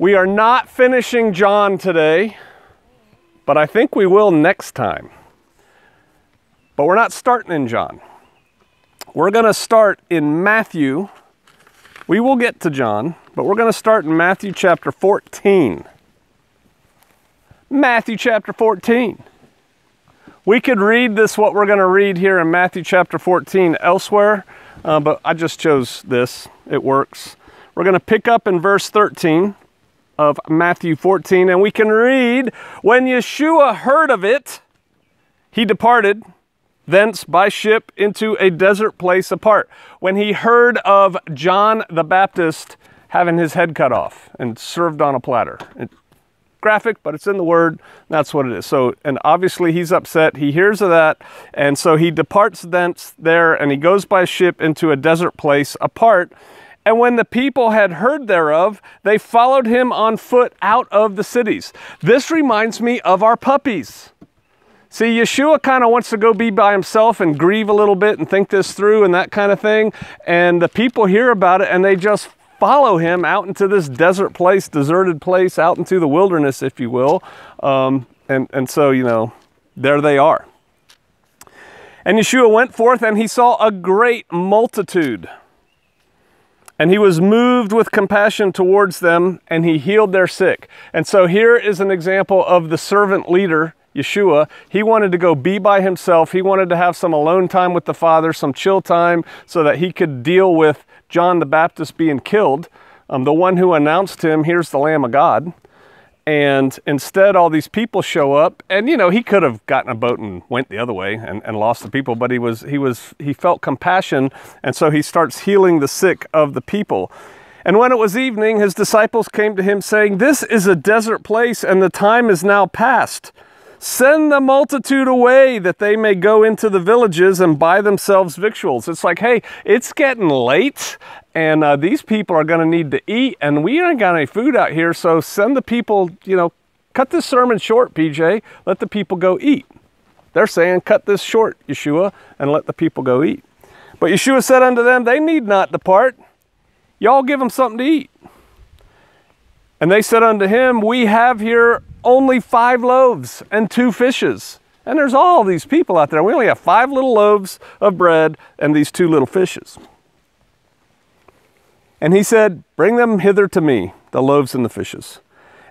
We are not finishing John today, but I think we will next time. But we're not starting in John. We're going to start in Matthew. We will get to John, but we're going to start in Matthew chapter 14. Matthew chapter 14. We could read this, what we're going to read here in Matthew chapter 14 elsewhere, but I just chose this. It works. We're going to pick up in verse 13 of Matthew 14, and we can read, "When Yeshua heard of it, he departed thence by ship into a desert place apart." When he heard of John the Baptist having his head cut off and served on a platter. It's graphic, but it's in the word. That's what it is. So, and obviously he's upset. He hears of that, and so he departs thence there, and he goes by ship into a desert place apart. And when the people had heard thereof, they followed him on foot out of the cities. This reminds me of our puppies. See, Yeshua kind of wants to go be by himself and grieve a little bit and think this through and that kind of thing. And the people hear about it and they just follow him out into this desert place, deserted place, out into the wilderness, if you will. And so, you know, there they are. And Yeshua went forth and he saw a great multitude. And he was moved with compassion towards them, and he healed their sick. And so here is an example of the servant leader, Yeshua. He wanted to go be by himself. He wanted to have some alone time with the Father, some chill time, so that he could deal with John the Baptist being killed, the one who announced him, "Here's the Lamb of God." And instead, all these people show up, and you know, he could have gotten a boat and went the other way and lost the people, but he felt compassion, and so he starts healing the sick of the people. And when it was evening, his disciples came to him saying, "This is a desert place, and the time is now past. Send the multitude away that they may go into the villages and buy themselves victuals." It's like, hey, it's getting late, and these people are going to need to eat, and we ain't got any food out here, so send the people, you know, cut this sermon short, PJ. Let the people go eat. They're saying, cut this short, Yeshua, and let the people go eat. But Yeshua said unto them, "They need not depart. Y'all give them something to eat." And they said unto him, "We have here only 5 loaves and 2 fishes. And there's all these people out there. We only have 5 little loaves of bread and these 2 little fishes." And he said, "Bring them hither to me, the loaves and the fishes."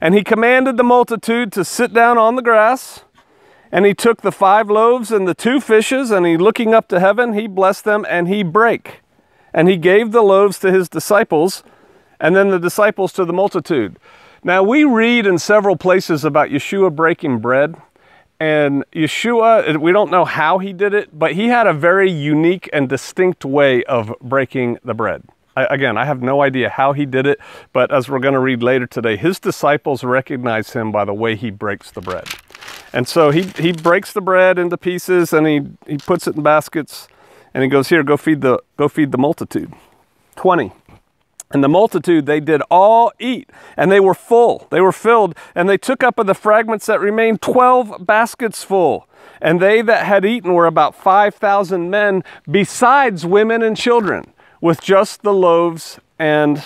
And he commanded the multitude to sit down on the grass. And he took the 5 loaves and the 2 fishes, and he, looking up to heaven, he blessed them, and he brake. And he gave the loaves to his disciples, and then the disciples to the multitude. Now, we read in several places about Yeshua breaking bread, and Yeshua, we don't know how he did it, but he had a very unique and distinct way of breaking the bread. Again, I have no idea how he did it, but as we're going to read later today, his disciples recognize him by the way he breaks the bread. And so he breaks the bread into pieces, and he puts it in baskets, and he goes, "Here, go feed the multitude." 20. And the multitude, they did all eat, and they were full. They were filled, and they took up of the fragments that remained 12 baskets full. And they that had eaten were about 5,000 men, besides women and children, with just the loaves and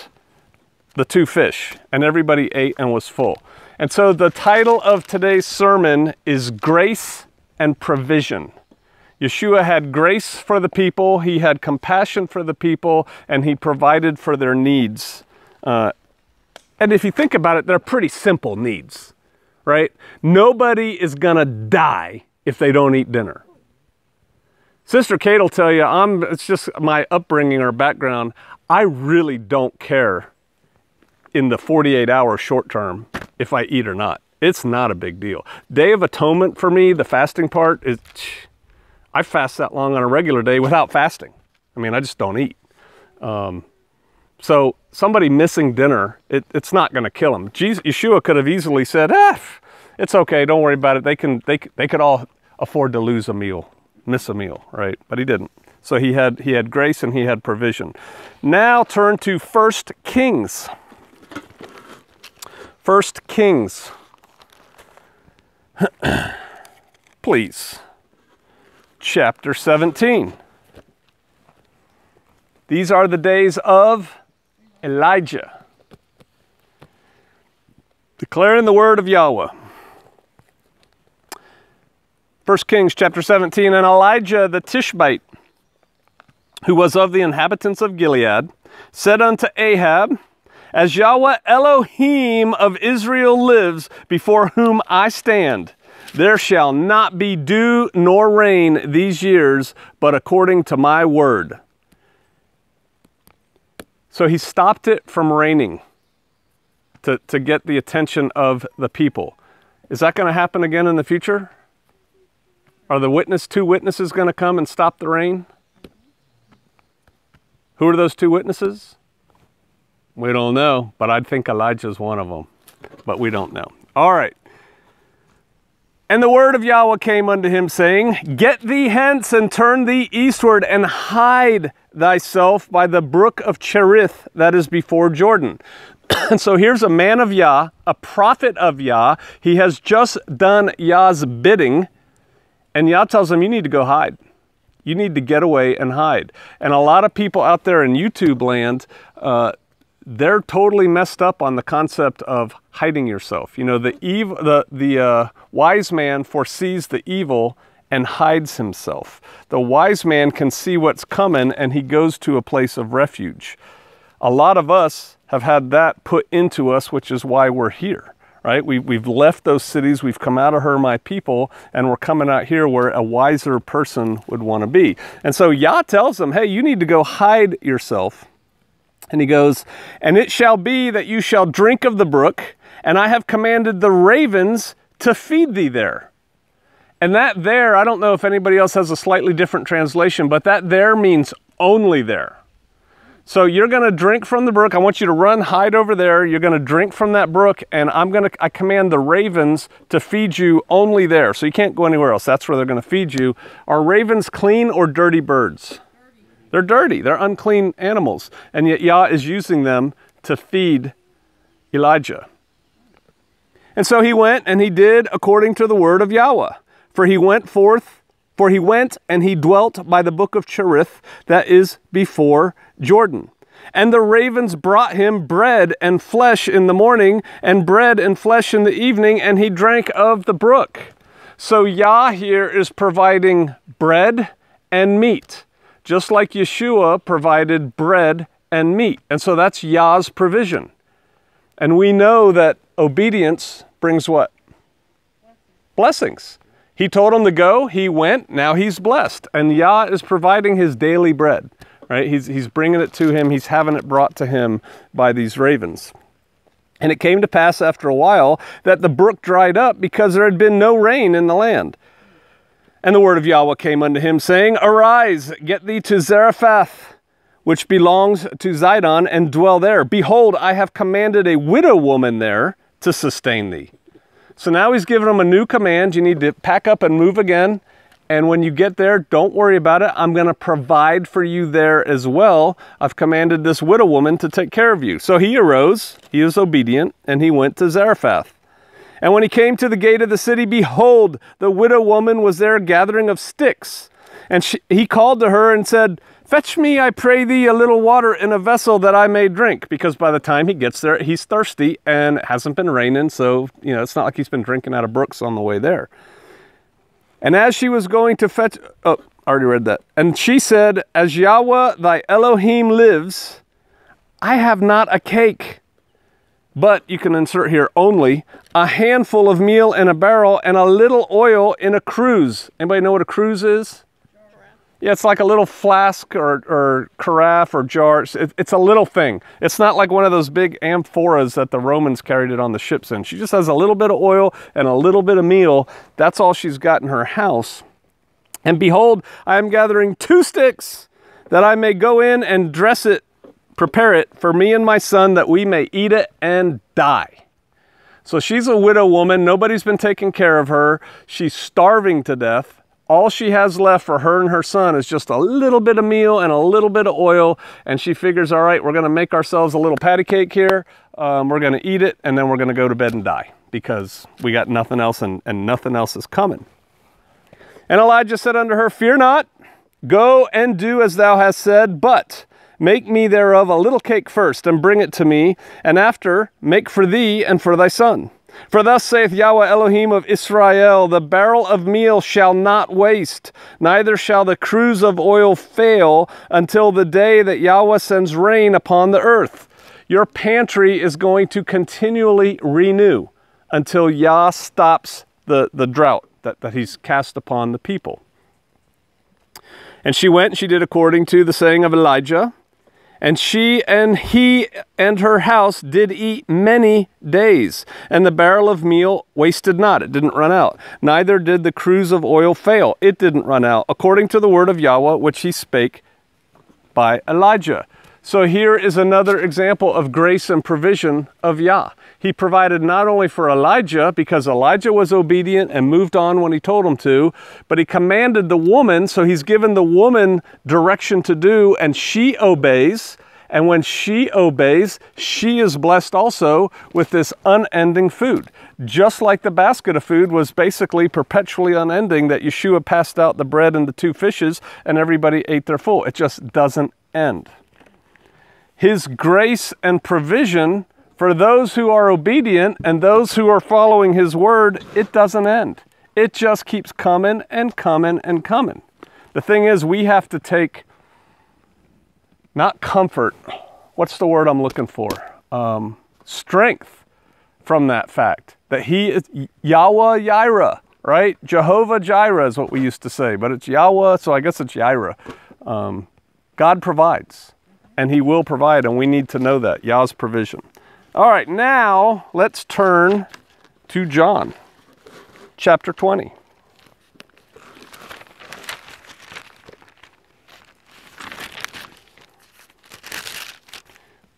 the 2 fish. And everybody ate and was full. And so the title of today's sermon is Grace and Provision. Yeshua had grace for the people, he had compassion for the people, and he provided for their needs. And if you think about it, they're pretty simple needs, right? Nobody is gonna die if they don't eat dinner. Sister Kate will tell you, it's just my upbringing or background, I really don't care in the 48-hour short term if I eat or not. It's not a big deal. Day of Atonement for me, the fasting part, I fast that long on a regular day without fasting. I mean, I just don't eat. So somebody missing dinner, it's not going to kill them. Yeshua could have easily said, it's okay, don't worry about it. They could all afford to lose a meal, miss a meal, right? But he didn't. So he had grace and he had provision. Now turn to 1 Kings. 1 Kings. Please. Chapter 17. These are the days of Elijah. Declaring the word of Yahweh. 1 Kings chapter 17, and Elijah the Tishbite, who was of the inhabitants of Gilead, said unto Ahab, as Yahweh Elohim of Israel lives, before whom I stand, there shall not be dew nor rain these years, but according to my word. So he stopped it from raining to get the attention of the people. Is that going to happen again in the future? Are the two witnesses going to come and stop the rain? Who are those two witnesses? We don't know, but I think Elijah's one of them. But we don't know. All right. And the word of Yahweh came unto him, saying, get thee hence and turn thee eastward and hide thyself by the brook of Cherith that is before Jordan. And so here's a man of Yah, a prophet of Yah. He has just done Yah's bidding. And Yah tells him, you need to go hide. You need to get away and hide. And a lot of people out there in YouTube land, they're totally messed up on the concept of hiding yourself. You know, the wise man foresees the evil and hides himself. The wise man can see what's coming and he goes to a place of refuge. A lot of us have had that put into us, which is why we're here, right? We've left those cities, we've come out of her, my people, and we're coming out here where a wiser person would want to be. And so Yah tells them, hey, you need to go hide yourself. And he goes, and it shall be that you shall drink of the brook, and I have commanded the ravens to feed thee there. And that there, I don't know if anybody else has a slightly different translation, but that there means only there. So you're going to drink from the brook. I want you to run, hide over there. You're going to drink from that brook, and I command the ravens to feed you only there. So you can't go anywhere else. That's where they're going to feed you. Are ravens clean or dirty birds? They're dirty. They're unclean animals. And yet Yah is using them to feed Elijah. And so he went and he did according to the word of Yahweh. For he went and he dwelt by the brook of Cherith that is before Jordan. And the ravens brought him bread and flesh in the morning, and bread and flesh in the evening, and he drank of the brook. So Yah here is providing bread and meat, just like Yeshua provided bread and meat. And so that's Yah's provision. And we know that obedience brings what? Blessings. He told him to go, he went, now he's blessed. And Yah is providing his daily bread, right? He's bringing it to him, he's having it brought to him by these ravens. And it came to pass after a while that the brook dried up because there had been no rain in the land. And the word of Yahweh came unto him, saying, arise, get thee to Zarephath, which belongs to Zidon, and dwell there. Behold, I have commanded a widow woman there to sustain thee. So now he's giving them a new command. You need to pack up and move again. And when you get there, don't worry about it. I'm going to provide for you there as well. I've commanded this widow woman to take care of you. So he arose, he was obedient, and he went to Zarephath. And when he came to the gate of the city, behold, the widow woman was there gathering of sticks. And he called to her and said, fetch me, I pray thee, a little water in a vessel that I may drink. Because by the time he gets there, he's thirsty and it hasn't been raining. So, you know, it's not like he's been drinking out of brooks on the way there. And as she was going to fetch, oh, I already read that. And she said, as Yahweh thy Elohim lives, I have not a cake, but you can insert here only a handful of meal in a barrel and a little oil in a cruse. Anybody know what a cruse is? Yeah, it's like a little flask or carafe or jar. It's a little thing. It's not like one of those big amphoras that the Romans carried it on the ships in. She just has a little bit of oil and a little bit of meal. That's all she's got in her house. And behold, I am gathering 2 sticks that I may go in and dress it, prepare it for me and my son, that we may eat it and die. So she's a widow woman. Nobody's been taking care of her. She's starving to death. All she has left for her and her son is just a little bit of meal and a little bit of oil. And she figures, all right, we're going to make ourselves a little patty cake here. We're going to eat it, and then we're going to go to bed and die because we got nothing else, and nothing else is coming. And Elijah said unto her, fear not, go and do as thou hast said, but Make me thereof a little cake first, and bring it to me, and after make for thee and for thy son. For thus saith Yahweh Elohim of Israel, the barrel of meal shall not waste, neither shall the cruse of oil fail, until the day that Yahweh sends rain upon the earth. Your pantry is going to continually renew until Yah stops the drought that he's cast upon the people. And she went and she did according to the saying of Elijah. And she and he and her house did eat many days. And the barrel of meal wasted not. It didn't run out. Neither did the cruse of oil fail. It didn't run out, according to the word of Yahweh, which he spake by Elijah. So here is another example of grace and provision of Yah. He provided not only for Elijah, because Elijah was obedient and moved on when he told him to, but he commanded the woman, so he's given the woman direction to do, and she obeys. And when she obeys, she is blessed also with this unending food. Just like the basket of food was basically perpetually unending, that Yeshua passed out the bread and the 2 fishes, and everybody ate their full. It just doesn't end. His grace and provision for those who are obedient and those who are following his word, it doesn't end. It just keeps coming and coming and coming. The thing is, we have to take, not comfort, what's the word I'm looking for? Strength from that fact that he is Yahweh Jireh, right? Jehovah Jireh is what we used to say, but it's Yahweh, so I guess it's Jireh. God provides. And he will provide, and we need to know that, Yah's provision. All right, now let's turn to John, chapter 20.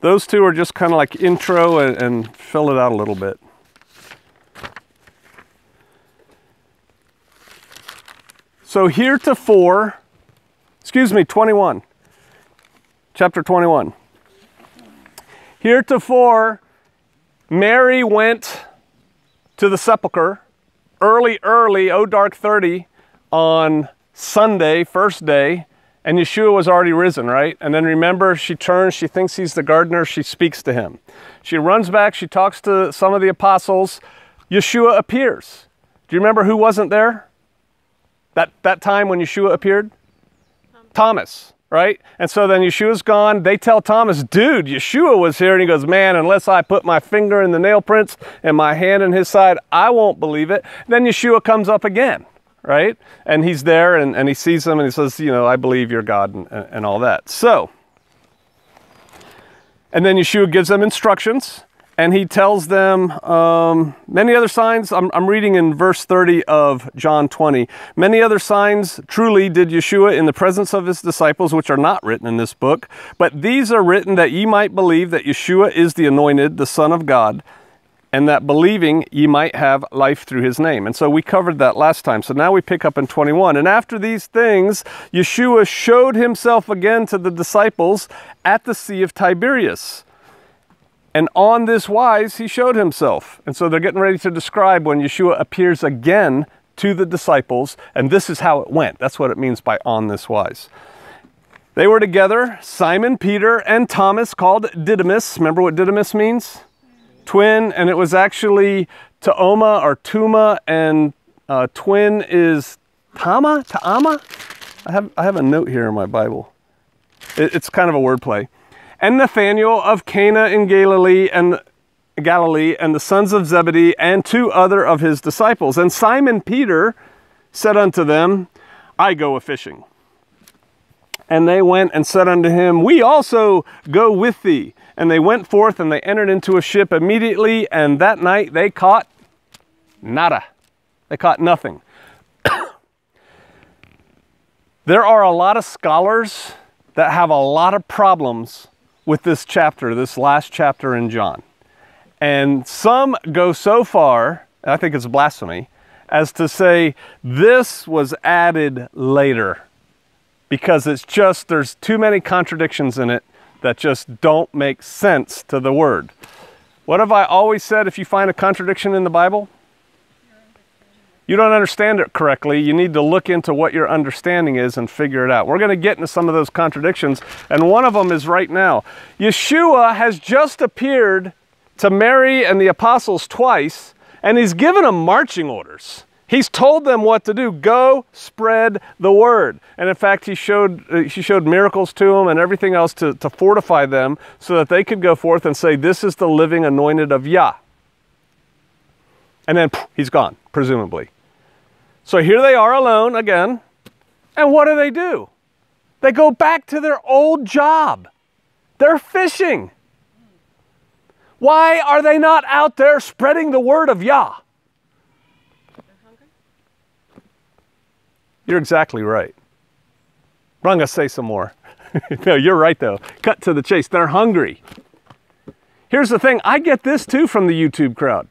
Those two are just kind of like intro and fill it out a little bit. So heretofore, 21. Chapter 21. Heretofore, Mary went to the sepulcher early, dark 30 on Sunday, first day, and Yeshua was already risen, right? And then remember, she turns, she thinks he's the gardener, she speaks to him. She runs back, she talks to some of the apostles. Yeshua appears. Do you remember who wasn't there? That time when Yeshua appeared? Thomas. Right? And so then Yeshua's gone. They tell Thomas, dude, Yeshua was here. And he goes, man, unless I put my finger in the nail prints and my hand in his side, I won't believe it. Then Yeshua comes up again, right? And he's there and he sees him and he says, you know, I believe you're God and all that. So, and then Yeshua gives them instructions. And he tells them many other signs. I'm reading in verse 30 of John 20. Many other signs truly did Yeshua in the presence of his disciples, which are not written in this book. But these are written that ye might believe that Yeshua is the anointed, the Son of God, and that believing ye might have life through his name. And so we covered that last time. So now we pick up in 21. And after these things, Yeshua showed himself again to the disciples at the Sea of Tiberias. And on this wise, he showed himself. And so they're getting ready to describe when Yeshua appears again to the disciples. And this is how it went. That's what it means by on this wise. They were together, Simon, Peter, and Thomas, called Didymus. Remember what Didymus means? Twin. And it was actually Taoma or Tuma. And twin is Tama? Ta'ama? I have a note here in my Bible. It's kind of a wordplay. And Nathanael of Cana in Galilee, and the sons of Zebedee, and 2 other of his disciples. And Simon Peter said unto them, I go a-fishing. And they went and said unto him, we also go with thee. And they went forth, and they entered into a ship immediately, and that night they caught nada. They caught nothing. There are a lot of scholars that have a lot of problems with this chapter, this last chapter in John. And some go so far, and I think it's blasphemy, as to say this was added later because it's just, there's too many contradictions in it that just don't make sense to the word. What have I always said if you find a contradiction in the Bible? you don't understand it correctly, you need to look into what your understanding is and figure it out. We're going to get into some of those contradictions, and one of them is right now. Yeshua has just appeared to Mary and the apostles twice, and he's given them marching orders. He's told them what to do. Go spread the word. And in fact, he showed miracles to them and everything else to fortify them so that they could go forth and say, this is the living anointed of Yah. And then he's gone, presumably. So here they are alone again. And what do? They go back to their old job. They're fishing. Why are they not out there spreading the word of Yah? You're exactly right. But I'm going to say some more. No, you're right though. Cut to the chase. They're hungry. Here's the thing. I get this too from the YouTube crowd.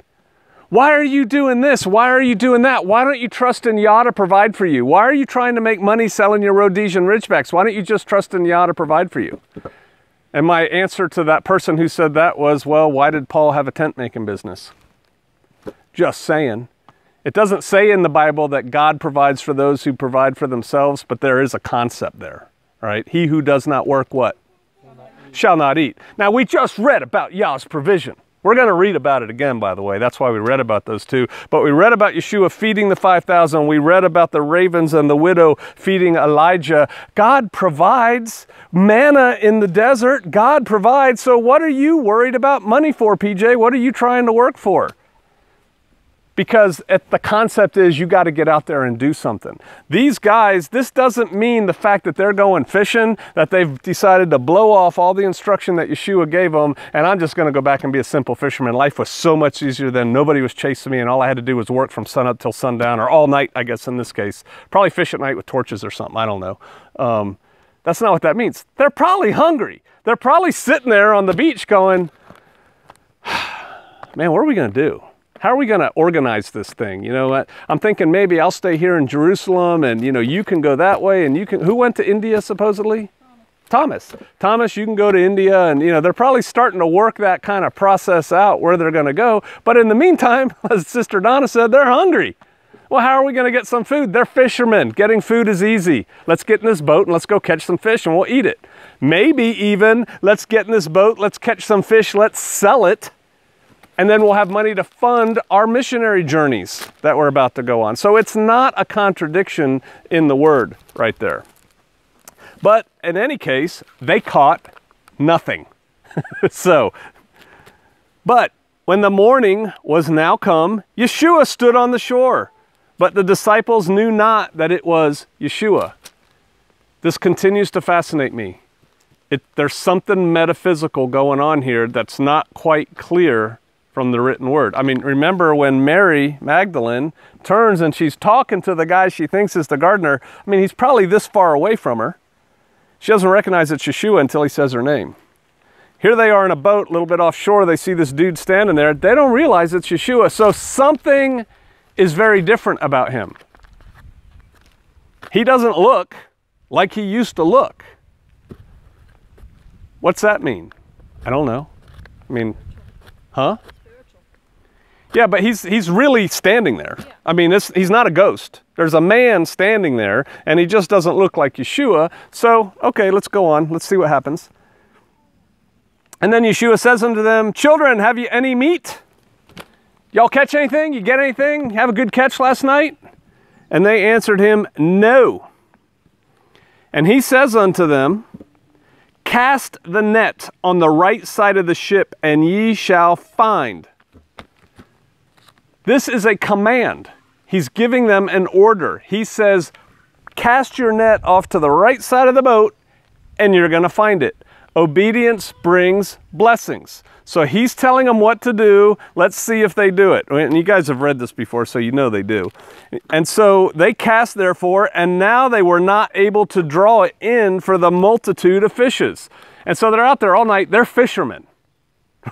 Why are you doing this? Why are you doing that? Why don't you trust in Yah to provide for you? Why are you trying to make money selling your Rhodesian Ridgebacks? Why don't you just trust in Yah to provide for you? And my answer to that person who said that was, well, why did Paul have a tent making business? Just saying. It doesn't say in the Bible that God provides for those who provide for themselves, but there is a concept there, right? He who does not work, what? Shall not eat. Now, we just read about Yah's provision. We're going to read about it again, by the way. That's why we read about those two. But we read about Yeshua feeding the 5,000. We read about the ravens and the widow feeding Elijah. God provides manna in the desert. God provides. So what are you worried about money for, PJ? What are you trying to work for? Because the concept is you got to get out there and do something. These guys, this doesn't mean the fact that they're going fishing, that they've decided to blow off all the instruction that Yeshua gave them, and I'm just going to go back and be a simple fisherman. Life was so much easier then. Nobody was chasing me, and all I had to do was work from sun up till sundown, or all night, I guess, in this case. Probably fish at night with torches or something. I don't know. That's not what that means. They're probably hungry. They're probably sitting there on the beach going, man, what are we going to do? How are we going to organize this thing? You know, I'm thinking maybe I'll stay here in Jerusalem and, you know, you can go that way and you can, who went to India supposedly? Thomas. Thomas, you can go to India and, you know, they're probably starting to work that kind of process out where they're going to go. But in the meantime, as Sister Donna said, they're hungry. Well, how are we going to get some food? They're fishermen. Getting food is easy. Let's get in this boat and let's go catch some fish and we'll eat it. Maybe even let's get in this boat, let's catch some fish, let's sell it. And then we'll have money to fund our missionary journeys that we're about to go on. So it's not a contradiction in the word right there. But in any case, they caught nothing. But when the morning was now come, Yeshua stood on the shore, but the disciples knew not that it was Yeshua. This continues to fascinate me. There's something metaphysical going on here that's not quite clear from the written word. I mean, remember when Mary Magdalene turns and she's talking to the guy she thinks is the gardener. I mean, he's probably this far away from her. She doesn't recognize it's Yeshua until he says her name. Here they are in a boat a little bit offshore. They see this dude standing there. They don't realize it's Yeshua. So something is very different about him. He doesn't look like he used to look. What's that mean? I don't know. I mean, huh? Yeah, but he's really standing there. Yeah. I mean, he's not a ghost. There's a man standing there, and he just doesn't look like Yeshua. So, okay, let's go on. Let's see what happens. And then Yeshua says unto them, children, have you any meat? Y'all catch anything? You get anything? Have a good catch last night? And they answered him, no. And he says unto them, cast the net on the right side of the ship, and ye shall find. This is a command. He's giving them an order. He says, cast your net off to the right side of the boat and you're going to find it. Obedience brings blessings. So he's telling them what to do. Let's see if they do it. And you guys have read this before, so you know they do. And so they cast therefore, and now they were not able to draw it in for the multitude of fishes. And so they're out there all night. They're fishermen.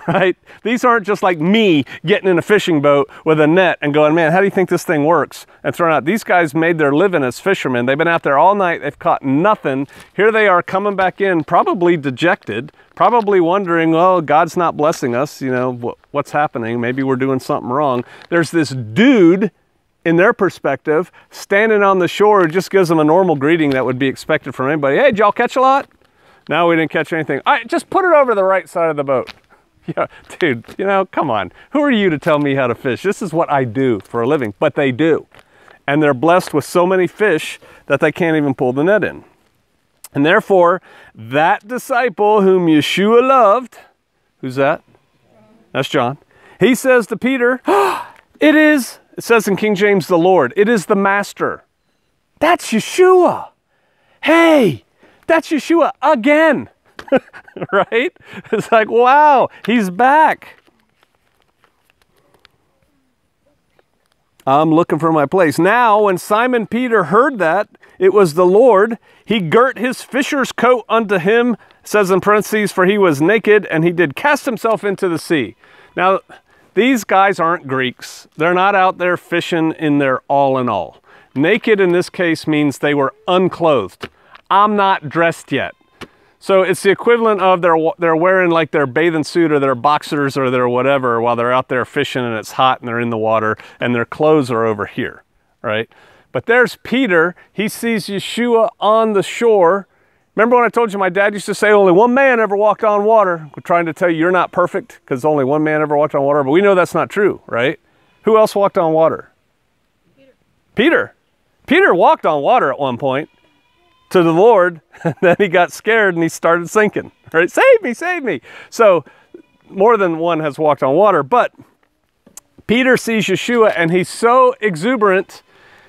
Right? These aren't just like me getting in a fishing boat with a net and going, man, how do you think this thing works? And throwing out. These guys made their living as fishermen. They've been out there all night. They've caught nothing. Here they are coming back in, probably dejected, probably wondering, well, God's not blessing us. You know, what's happening? Maybe we're doing something wrong. There's this dude in their perspective, standing on the shore just gives them a normal greeting that would be expected from anybody. Hey, did y'all catch a lot? No, we didn't catch anything. All right, just put it over the right side of the boat. Yeah, dude, you know, come on. Who are you to tell me how to fish? This is what I do for a living, but they do. And they're blessed with so many fish that they can't even pull the net in. And therefore, that disciple whom Yeshua loved, who's that? That's John. He says to Peter, oh, it says in King James, the Lord. It is the Master. That's Yeshua. Hey, that's Yeshua again. Right? It's like, wow, he's back. I'm looking for my place. Now, when Simon Peter heard that it was the Lord, he girt his fisher's coat unto him, says in parentheses, for he was naked, and he did cast himself into the sea. Now, these guys aren't Greeks. They're not out there fishing in their all in all. Naked in this case means they were unclothed. I'm not dressed yet. So it's the equivalent of they're wearing like their bathing suit or their boxers or their whatever while they're out there fishing and it's hot and they're in the water and their clothes are over here, right? But there's Peter. He sees Yeshua on the shore. Remember when I told you my dad used to say only one man ever walked on water? We're trying to tell you you're not perfect because only one man ever walked on water, but we know that's not true, right? Who else walked on water? Peter. Peter walked on water at one point to the Lord, and then he got scared and he started sinking, right? Save me, save me. So more than one has walked on water, but Peter sees Yeshua and he's so exuberant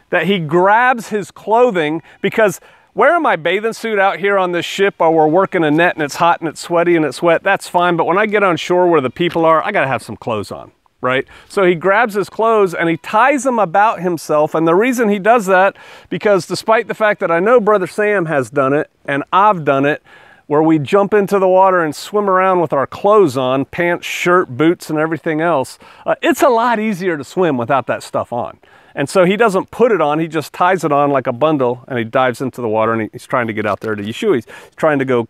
that he grabs his clothing, because wearing my bathing suit out here on this ship while we're working a net and it's hot and it's sweaty and it's wet, that's fine. But when I get on shore where the people are, I gotta have some clothes on, right? So he grabs his clothes and he ties them about himself. And the reason he does that, because despite the fact that I know Brother Sam has done it and I've done it, where we jump into the water and swim around with our clothes on, pants, shirt, boots, and everything else, it's a lot easier to swim without that stuff on. And so he doesn't put it on, he just ties it on like a bundle and he dives into the water and he's trying to get out there to Yeshua. He's trying to go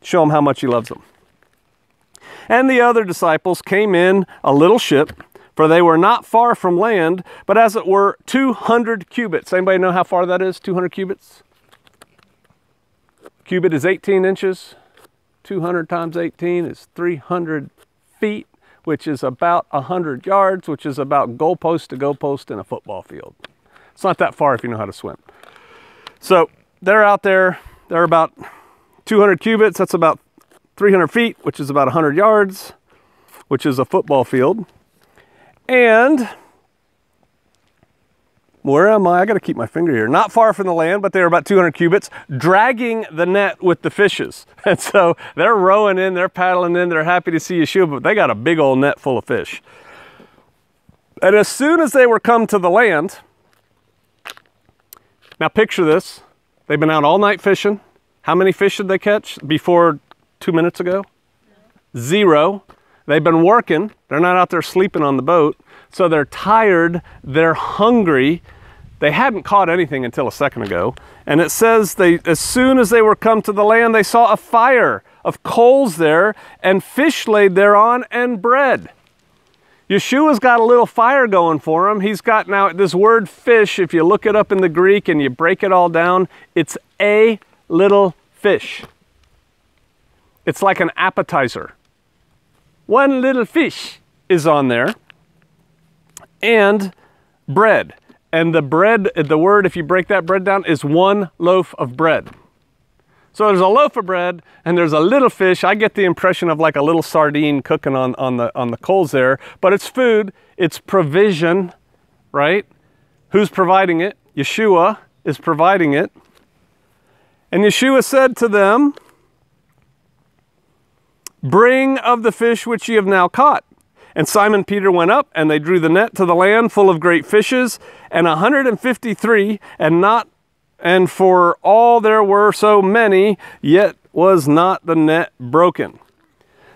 show him how much he loves them. And the other disciples came in a little ship, for they were not far from land, but as it were 200 cubits. Anybody know how far that is, 200 cubits? Cubit is 18 inches. 200 times 18 is 300 feet, which is about 100 yards, which is about goalpost to goalpost in a football field. It's not that far if you know how to swim. So they're out there, they're about 200 cubits, that's about 300 feet, which is about 100 yards, which is a football field. And where am I? I got to keep my finger here. Not far from the land, but they're about 200 cubits, dragging the net with the fishes. And so they're rowing in, they're paddling in, they're happy to see Yeshua, but they got a big old net full of fish. And as soon as they were come to the land, now picture this, they've been out all night fishing. How many fish did they catch before 2 minutes ago? 0. They've been working. They're not out there sleeping on the boat. So they're tired. They're hungry. They hadn't caught anything until a second ago. And it says as soon as they were come to the land, they saw a fire of coals there and fish laid thereon and bread. Yeshua's got a little fire going for him. He's got now this word fish. If you look it up in the Greek and you break it all down, it's a little fish. It's like an appetizer. One little fish is on there, and bread. And the bread, the word, if you break that bread down, is one loaf of bread. So there's a loaf of bread and there's a little fish. I get the impression of like a little sardine cooking on the coals there, but it's food, it's provision, right? Who's providing it? Yeshua is providing it. And Yeshua said to them, bring of the fish which ye have now caught. And Simon Peter went up, and they drew the net to the land full of great fishes, and 153, and for all there were so many, yet was not the net broken.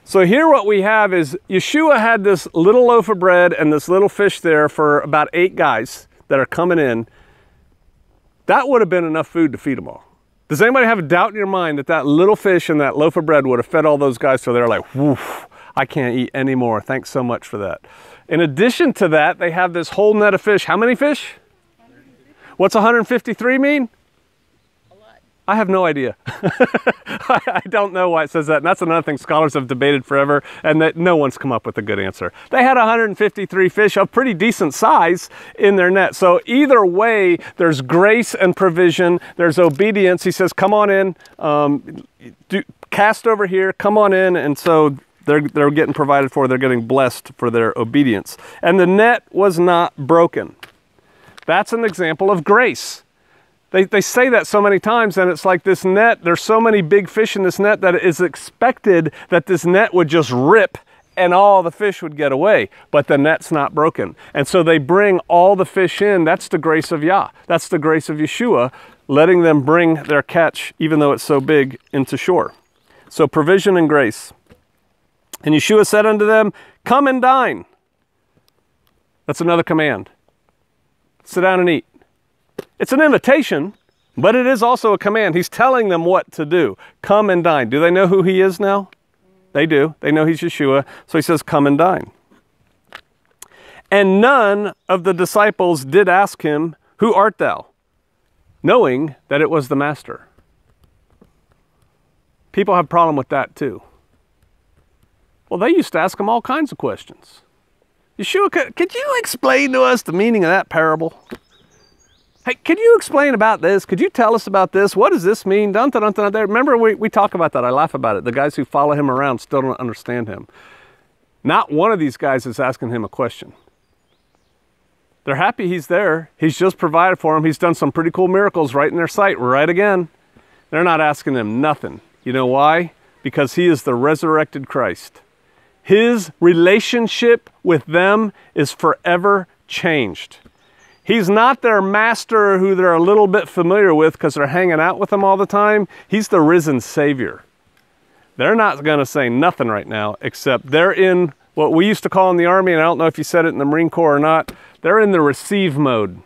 So here what we have is Yeshua had this little loaf of bread and this little fish there for about 8 guys that are coming in. That would have been enough food to feed them all. Does anybody have a doubt in your mind that that little fish and that loaf of bread would have fed all those guys so they're like, woof, I can't eat anymore. Thanks so much for that. In addition to that, they have this whole net of fish. How many fish? 153. What's 153 mean? A lot. I have no idea. I don't know why it says that. And that's another thing scholars have debated forever, and that no one's come up with a good answer. They had 153 fish of pretty decent size in their net. So either way, there's grace and provision. There's obedience. He says, come on in, cast over here, come on in. And so they're getting provided for. They're getting blessed for their obedience. And the net was not broken. That's an example of grace. They say that so many times, and it's like this net, there's so many big fish in this net that it is expected that this net would just rip and all the fish would get away, but the net's not broken. And so they bring all the fish in. That's the grace of Yah. That's the grace of Yeshua, letting them bring their catch, even though it's so big, into shore. So provision and grace. And Yeshua said unto them, come and dine. That's another command. Sit down and eat. It's an invitation, but it is also a command. He's telling them what to do. Come and dine. Do they know who he is now? They do. They know he's Yeshua. So he says, come and dine. And none of the disciples did ask him, who art thou? Knowing that it was the master. People have a problem with that too. Well, they used to ask him all kinds of questions. Yeshua, could you explain to us the meaning of that parable? Hey, can you explain about this? Could you tell us about this? What does this mean? Dun, dun, dun, dun, dun. Remember, we talk about that. I laugh about it. The guys who follow him around still don't understand him. Not one of these guys is asking him a question. They're happy he's there. He's just provided for them. He's done some pretty cool miracles right in their sight, right again. They're not asking him nothing. You know why? Because he is the resurrected Christ. His relationship with them is forever changed. He's not their master who they're a little bit familiar with because they're hanging out with him all the time. He's the risen Savior. They're not going to say nothing right now, except they're in what we used to call in the Army, and I don't know if you said it in the Marine Corps or not, they're in the receive mode.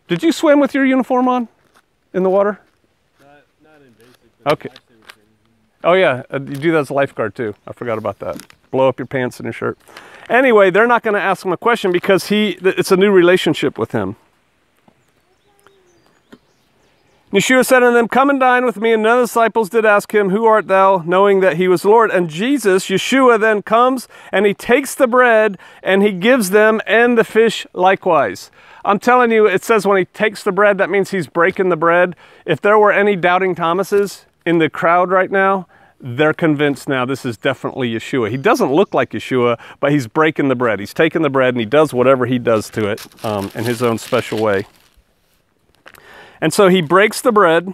Did you swim with your uniform on in the water? Not in basic. Okay. Oh yeah, you do that as a lifeguard too. I forgot about that. Blow up your pants and your shirt. Anyway, they're not going to ask him a question because it's a new relationship with him. Yeshua said unto them, come and dine with me. And none of the disciples did ask him, who art thou? Knowing that he was Lord. And Jesus, Yeshua, then comes and he takes the bread and he gives them and the fish likewise. I'm telling you, it says when he takes the bread, that means he's breaking the bread. If there were any doubting Thomases in the crowd right now, they're convinced now this is definitely Yeshua. He doesn't look like Yeshua, but he's breaking the bread. He's taking the bread and he does whatever he does to it in his own special way. And so he breaks the bread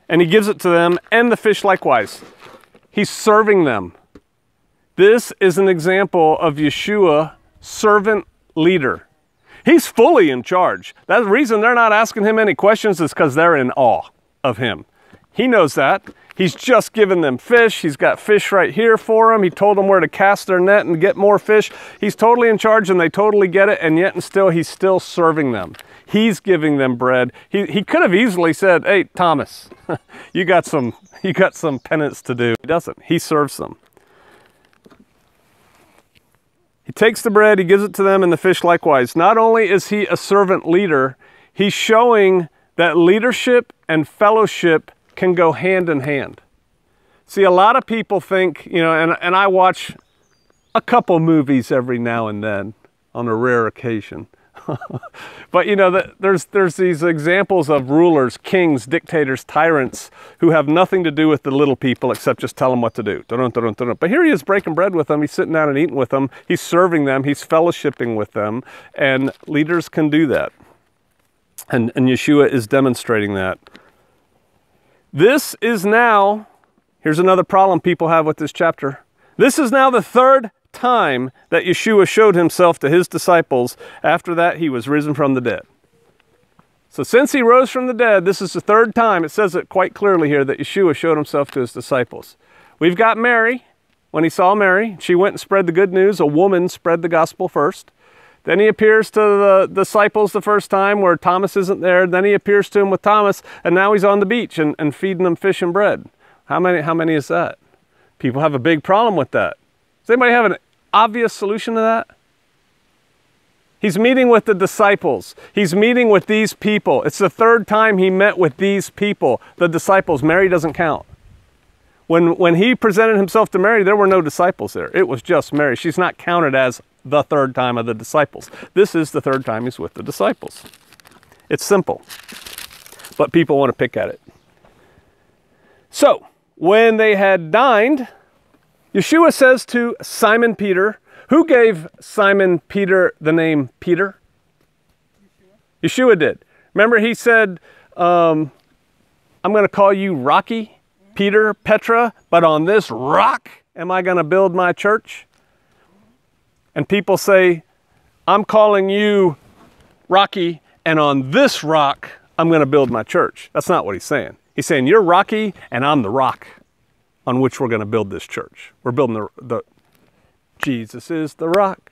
and he gives it to them and the fish likewise. He's serving them. This is an example of Yeshua, servant leader. He's fully in charge. That's the reason they're not asking him any questions is because they're in awe of him. He knows that. He's just given them fish. He's got fish right here for them. He told them where to cast their net and get more fish. He's totally in charge and they totally get it, and yet and still he's still serving them. He's giving them bread. He could have easily said, hey, Thomas, you got some penance to do. He doesn't. He serves them. He takes the bread, he gives it to them, and the fish likewise. Not only is he a servant leader, he's showing that leadership and fellowship can go hand in hand. See, a lot of people think, you know, and I watch a couple movies every now and then on a rare occasion. But you know, there's these examples of rulers, kings, dictators, tyrants who have nothing to do with the little people except just tell them what to do. But here he is breaking bread with them. He's sitting down and eating with them. He's serving them. He's fellowshipping with them. And leaders can do that. And Yeshua is demonstrating that. This is now, here's another problem people have with this chapter. This is now the third time that Yeshua showed himself to his disciples after that he was risen from the dead. So since he rose from the dead, this is the third time, it says it quite clearly here, that Yeshua showed himself to his disciples. We've got Mary. When he saw Mary, she went and spread the good news. A woman spread the gospel first. Then he appears to the disciples the first time where Thomas isn't there. Then he appears to him with Thomas, and now he's on the beach and feeding them fish and bread. How many is that? People have a big problem with that. Does anybody have an obvious solution to that? He's meeting with the disciples. He's meeting with these people. It's the third time he met with these people, the disciples. Mary doesn't count. When he presented himself to Mary, there were no disciples there. It was just Mary. She's not counted as the third time of the disciples. This is the third time he's with the disciples. It's simple, but people want to pick at it. So, when they had dined, Yeshua says to Simon Peter, who gave Simon Peter the name Peter? Yeshua did. Remember he said, I'm going to call you Rocky, Peter, Petra, but on this rock am I going to build my church? And people say, I'm calling you Rocky, and on this rock I'm going to build my church. That's not what he's saying. He's saying, you're Rocky, and I'm the rock on which we're going to build this church. We're building the Jesus is the rock.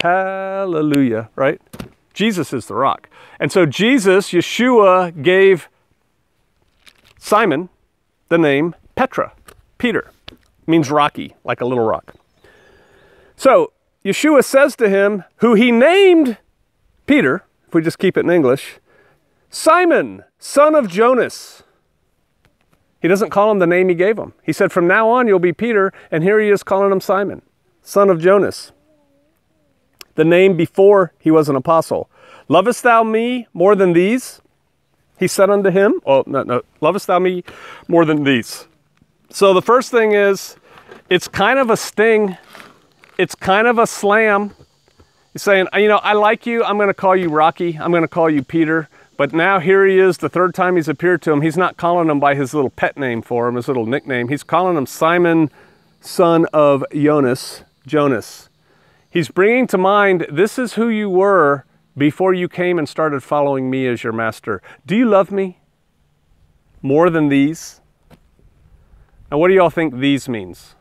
Hallelujah, right? Jesus is the rock. And so Jesus, Yeshua, gave Simon the name Petra, Peter. Means rocky, like a little rock. So Yeshua says to him, who he named Peter, if we just keep it in English, Simon, son of Jonas. He doesn't call him the name he gave him. He said, from now on you'll be Peter, and here he is calling him Simon, son of Jonas. The name before he was an apostle. Lovest thou me more than these? He said unto him, oh, no, lovest thou me more than these? So the first thing is, it's kind of a sting. It's kind of a slam. He's saying, you know, I like you. I'm going to call you Rocky. I'm going to call you Peter. But now here he is, the third time he's appeared to him. He's not calling him by his little pet name for him, his little nickname. He's calling him Simon, son of Jonas. He's bringing to mind, this is who you were before you came and started following me as your master. Do you love me more than these? Now, what do y'all think these means?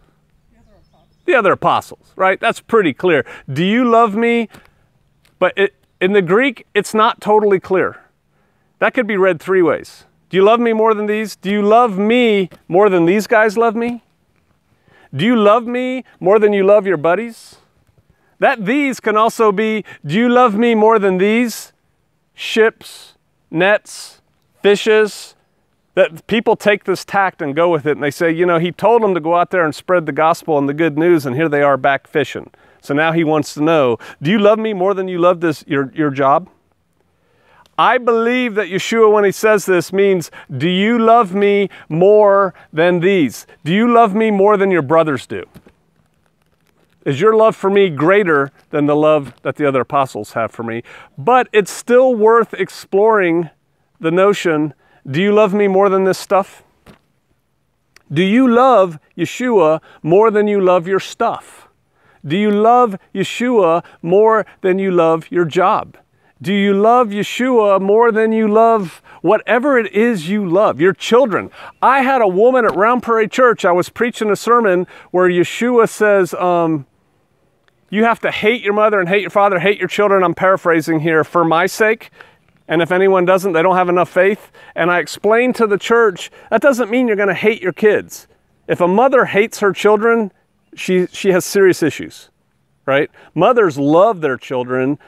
The other apostles, right? That's pretty clear. Do you love me? But in the Greek, it's not totally clear. That could be read three ways. Do you love me more than these? Do you love me more than these guys love me? Do you love me more than you love your buddies? That these can also be, do you love me more than these? Ships, nets, fishes. That people take this tact and go with it, and they say, you know, he told them to go out there and spread the gospel and the good news, and here they are back fishing. So now he wants to know, do you love me more than you love this your job? I believe that Yeshua, when he says this, means, do you love me more than these? Do you love me more than your brothers do? Is your love for me greater than the love that the other apostles have for me? But it's still worth exploring the notion, do you love me more than this stuff? Do you love Yeshua more than you love your stuff? Do you love Yeshua more than you love your job? Do you love Yeshua more than you love whatever it is you love? Your children. I had a woman at Round Prairie Church, I was preaching a sermon where Yeshua says, you have to hate your mother and hate your father, hate your children. I'm paraphrasing here, for my sake. And if anyone doesn't, they don't have enough faith. And I explained to the church, that doesn't mean you're going to hate your kids. If a mother hates her children, she has serious issues, right? Mothers love their children,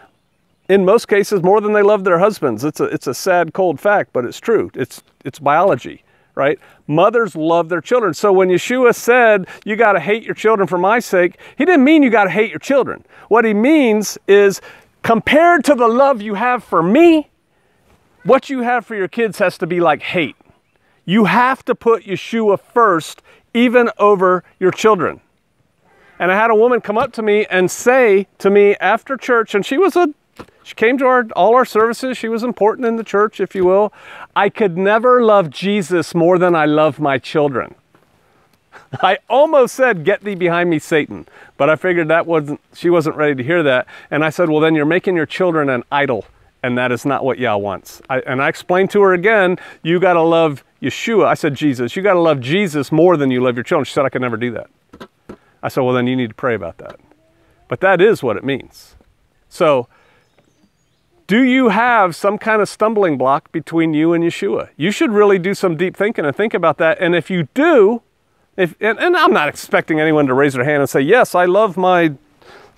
in most cases, more than they love their husbands. It's a sad, cold fact, but it's true. It's biology, right? Mothers love their children. So when Yeshua said, you got to hate your children for my sake, he didn't mean you got to hate your children. What he means is, compared to the love you have for me, what you have for your kids has to be like hate. You have to put Yeshua first, even over your children. And I had a woman come up to me and say to me after church, and she came to all our services. She was important in the church, if you will. I could never love Jesus more than I love my children. I almost said, get thee behind me, Satan. But I figured she wasn't ready to hear that. And I said, well, then you're making your children an idol. And that is not what Yah wants. And I explained to her again, you got to love Yeshua. I said, Jesus, you got to love Jesus more than you love your children. She said, I could never do that. I said, well, then you need to pray about that. But that is what it means. So, do you have some kind of stumbling block between you and Yeshua? You should really do some deep thinking and think about that. And if you do, And I'm not expecting anyone to raise their hand and say, yes, I love my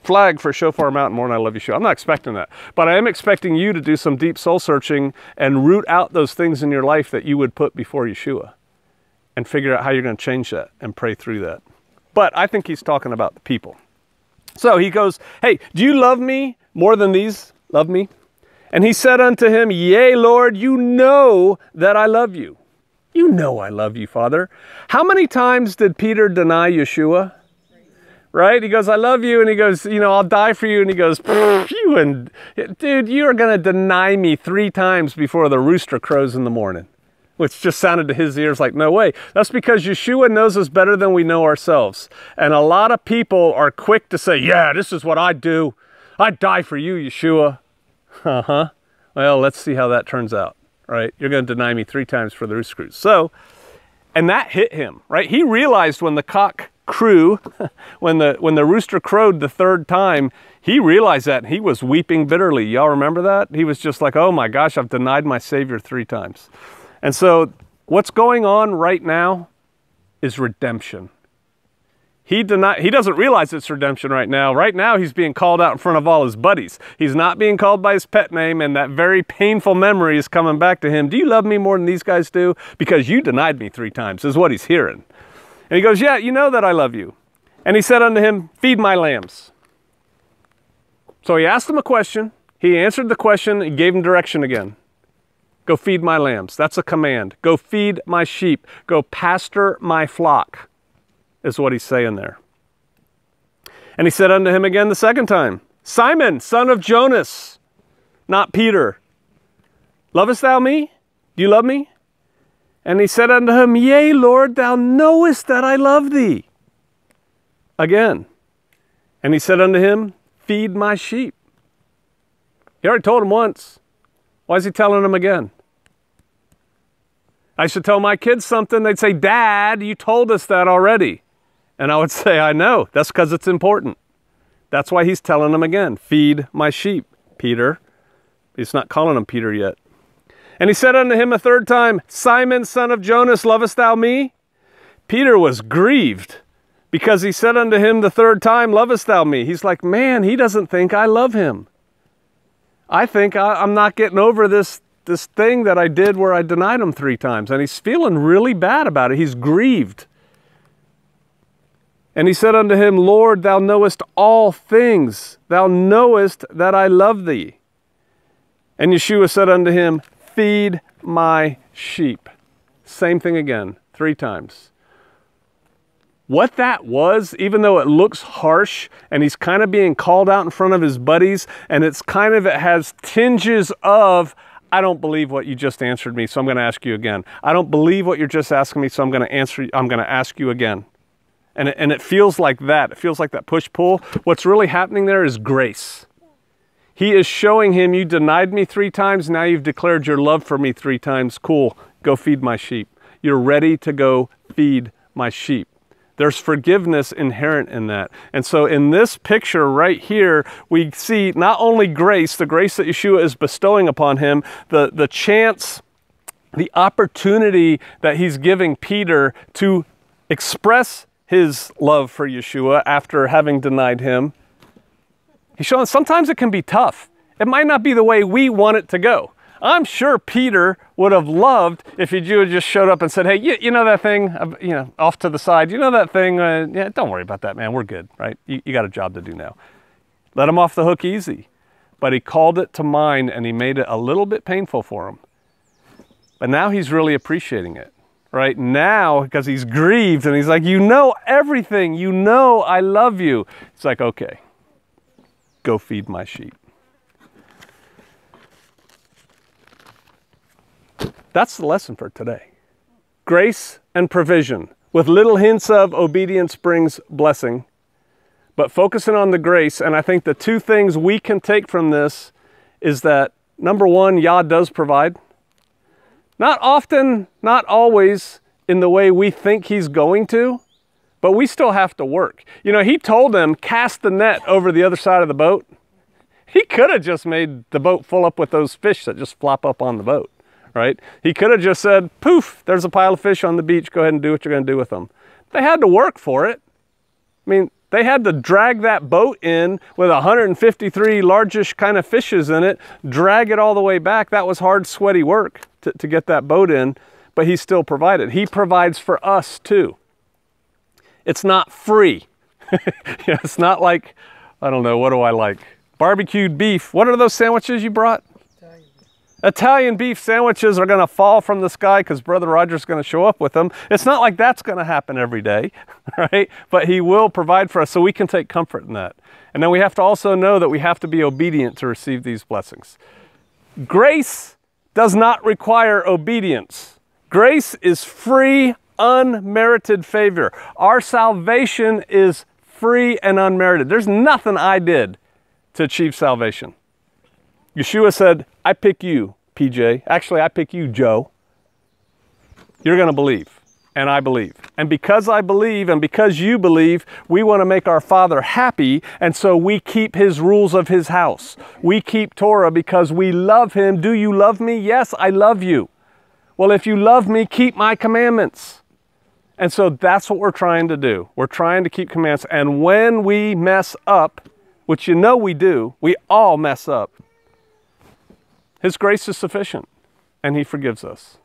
flag for Shofar Mountain more than I love Yeshua. I'm not expecting that. But I am expecting you to do some deep soul searching and root out those things in your life that you would put before Yeshua and figure out how you're going to change that and pray through that. But I think he's talking about the people. So he goes, hey, do you love me more than these love me? And he said unto him, yea, Lord, you know that I love you. You know I love you, Father. How many times did Peter deny Yeshua? Right? He goes, I love you. And he goes, you know, I'll die for you. And he goes, you and dude, you are going to deny me 3 times before the rooster crows in the morning, which just sounded to his ears like, no way. That's because Yeshua knows us better than we know ourselves. And a lot of people are quick to say, yeah, this is what I'd do. I'd die for you, Yeshua. Uh-huh. Well, let's see how that turns out, right? You're going to deny me 3 times for the rooster crows. So, and that hit him, right? He realized when the cock crew, when the rooster crowed the 3rd time, he realized that, and he was weeping bitterly. Y'all remember that? He was just like, oh my gosh, I've denied my Savior 3 times. And so what's going on right now is redemption. He doesn't realize it's redemption right now. Right now, he's being called out in front of all his buddies. He's not being called by his pet name, and that very painful memory is coming back to him. Do you love me more than these guys do? Because you denied me 3 times, is what he's hearing. And he goes, yeah, you know that I love you. And he said unto him, feed my lambs. So he asked him a question. He answered the question. He gave him direction again. Go feed my lambs. That's a command. Go feed my sheep. Go pasture my flock, is what he's saying there. And he said unto him again the 2nd time, Simon, son of Jonas, not Peter, lovest thou me? Do you love me? And he said unto him, yea, Lord, thou knowest that I love thee. Again. And he said unto him, feed my sheep. He already told him once. Why is he telling him again? I should tell my kids something. They'd say, Dad, you told us that already. And I would say, I know. That's because it's important. That's why he's telling them again, feed my sheep, Peter. He's not calling him Peter yet. And he said unto him a 3rd time, Simon, son of Jonas, lovest thou me? Peter was grieved because he said unto him the 3rd time, lovest thou me? He's like, man, he doesn't think I love him. I think I'm not getting over this thing that I did where I denied him 3 times. And he's feeling really bad about it. He's grieved. And he said unto him, Lord, thou knowest all things. Thou knowest that I love thee. And Yeshua said unto him, feed my sheep. Same thing again, 3 times. What that was, even though it looks harsh and he's kind of being called out in front of his buddies, and it has tinges of, I don't believe what you just answered me, so I'm going to ask you again. I don't believe what you're just asking me, so I'm going to ask you again. And it feels like that. It feels like that push-pull. What's really happening there is grace. He is showing him, you denied me 3 times, now you've declared your love for me 3 times. Cool, go feed my sheep. You're ready to go feed my sheep. There's forgiveness inherent in that. And so in this picture right here, we see not only grace, the grace that Yeshua is bestowing upon him, the chance, the opportunity that he's giving Peter to express his love for Yeshua after having denied him. He's showing sometimes it can be tough. It might not be the way we want it to go. I'm sure Peter would have loved if Yeshua just showed up and said, hey, you know that thing, off to the side, you know that thing, yeah, don't worry about that, man, we're good, right? You got a job to do now. Let him off the hook easy. But he called it to mind and he made it a little bit painful for him. But now he's really appreciating it, right? Now, because he's grieved and he's like, you know everything, you know I love you. It's like, okay, go feed my sheep. That's the lesson for today. Grace and provision. With little hints of obedience brings blessing. But focusing on the grace, and I think the 2 things we can take from this is that, number 1, Yah does provide. Not often, not always in the way we think he's going to, but we still have to work. You know, he told them, cast the net over the other side of the boat. He could have just made the boat full up with those fish that just flop up on the boat. Right? He could have just said, poof, there's a pile of fish on the beach. Go ahead and do what you're going to do with them. They had to work for it. I mean, they had to drag that boat in with 153 largish kind of fishes in it, drag it all the way back. That was hard, sweaty work to get that boat in, but he still provided. He provides for us too. It's not free. It's not like, I don't know, what do I like? Barbecued beef. What are those sandwiches you brought? Italian beef sandwiches are going to fall from the sky because Brother Roger's going to show up with them. It's not like that's going to happen every day, right? But he will provide for us, so we can take comfort in that. And then we have to also know that we have to be obedient to receive these blessings. Grace does not require obedience. Grace is free, unmerited favor. Our salvation is free and unmerited. There's nothing I did to achieve salvation. Yeshua said, I pick you, PJ. Actually, I pick you, Joe. You're going to believe, and I believe. And because I believe, and because you believe, we want to make our Father happy, and so we keep his rules of his house. We keep Torah because we love him. Do you love me? Yes, I love you. Well, if you love me, keep my commandments. And so that's what we're trying to do. We're trying to keep commandments. And when we mess up, which you know we do, we all mess up, his grace is sufficient, and he forgives us.